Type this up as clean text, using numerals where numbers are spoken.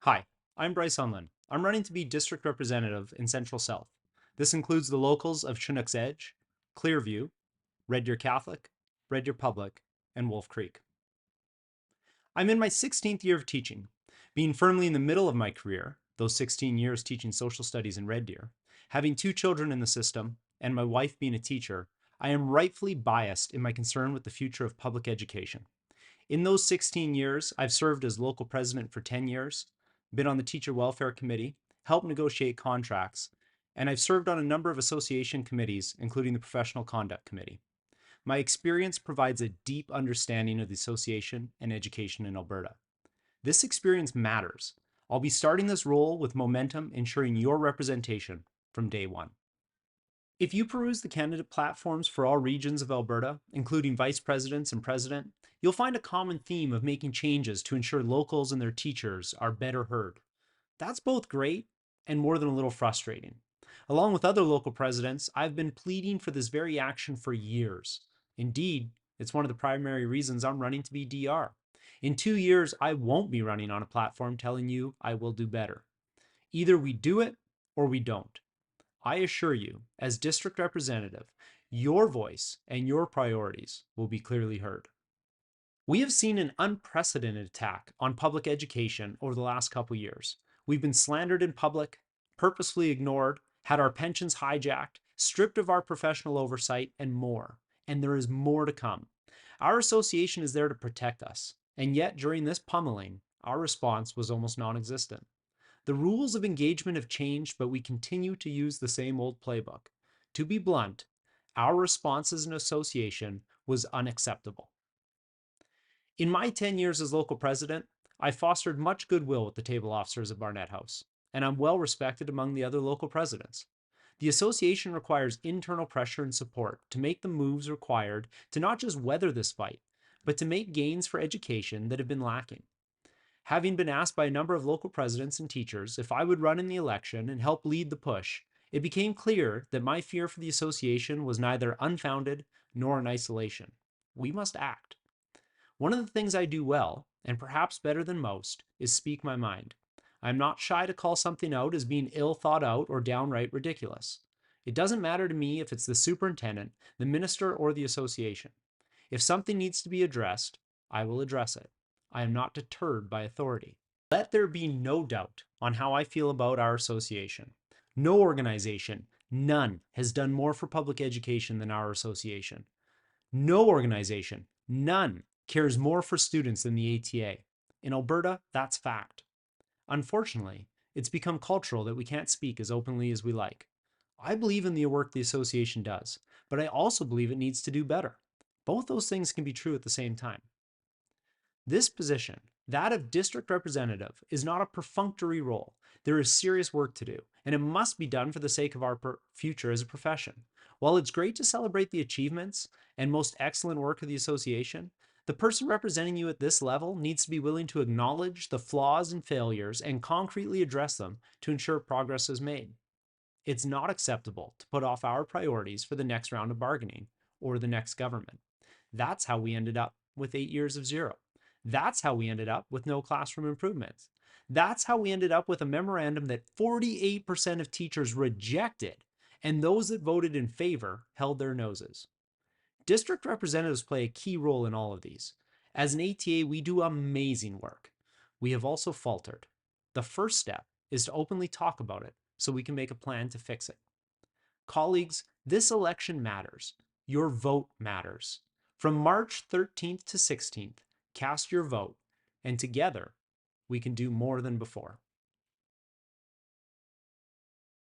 Hi, I'm Brice Unland. I'm running to be district representative in Central South. This includes the locals of Chinook's Edge, Clearview, Red Deer Catholic, Red Deer Public, and Wolf Creek. I'm in my 16th year of teaching. Being firmly in the middle of my career, those 16 years teaching social studies in Red Deer, having 2 children in the system, and my wife being a teacher, I am rightfully biased in my concern with the future of public education. In those 16 years, I've served as local president for 10 years, been on the teacher welfare committee, helped negotiate contracts, and I've served on a number of association committees, including the professional conduct committee. My experience provides a deep understanding of the association and education in Alberta. This experience matters. I'll be starting this role with momentum, ensuring your representation from day one. If you peruse the candidate platforms for all regions of Alberta, including vice presidents and president, you'll find a common theme of making changes to ensure locals and their teachers are better heard. That's both great and more than a little frustrating. Along with other local presidents, I've been pleading for this very action for years. Indeed, it's one of the primary reasons I'm running to be DR. In 2 years, I won't be running on a platform telling you I will do better. Either we do it or we don't. I assure you, as district representative, your voice and your priorities will be clearly heard. We have seen an unprecedented attack on public education over the last couple years. We've been slandered in public, purposefully ignored, had our pensions hijacked, stripped of our professional oversight, and more. And there is more to come. Our association is there to protect us. And yet, during this pummeling, our response was almost non-existent. The rules of engagement have changed, but we continue to use the same old playbook. To be blunt, our response as an association was unacceptable. In my 10 years as local president, I fostered much goodwill with the table officers of Barnett House, and I'm well respected among the other local presidents. The association requires internal pressure and support to make the moves required to not just weather this fight, but to make gains for education that have been lacking. Having been asked by a number of local presidents and teachers if I would run in the election and help lead the push, it became clear that my fear for the association was neither unfounded nor in isolation. We must act. One of the things I do well, and perhaps better than most, is speak my mind. I'm not shy to call something out as being ill thought out or downright ridiculous. It doesn't matter to me if it's the superintendent, the minister, or the association. If something needs to be addressed, I will address it. I am not deterred by authority. Let there be no doubt on how I feel about our association. No organization, none, has done more for public education than our association. No organization, none, cares more for students than the ATA. In Alberta, that's fact. Unfortunately, it's become cultural that we can't speak as openly as we like. I believe in the work the association does, but I also believe it needs to do better. Both those things can be true at the same time. This position, that of district representative, is not a perfunctory role. There is serious work to do, and it must be done for the sake of our future as a profession. While it's great to celebrate the achievements and most excellent work of the association, the person representing you at this level needs to be willing to acknowledge the flaws and failures and concretely address them to ensure progress is made. It's not acceptable to put off our priorities for the next round of bargaining or the next government. That's how we ended up with 8 years of zero. That's how we ended up with no classroom improvements. That's how we ended up with a memorandum that 48% of teachers rejected, and those that voted in favor held their noses. District representatives play a key role in all of these. As an ATA, we do amazing work. We have also faltered. The first step is to openly talk about it so we can make a plan to fix it. Colleagues, this election matters. Your vote matters. From March 13th to 16th, cast your vote, and together we can do more than before.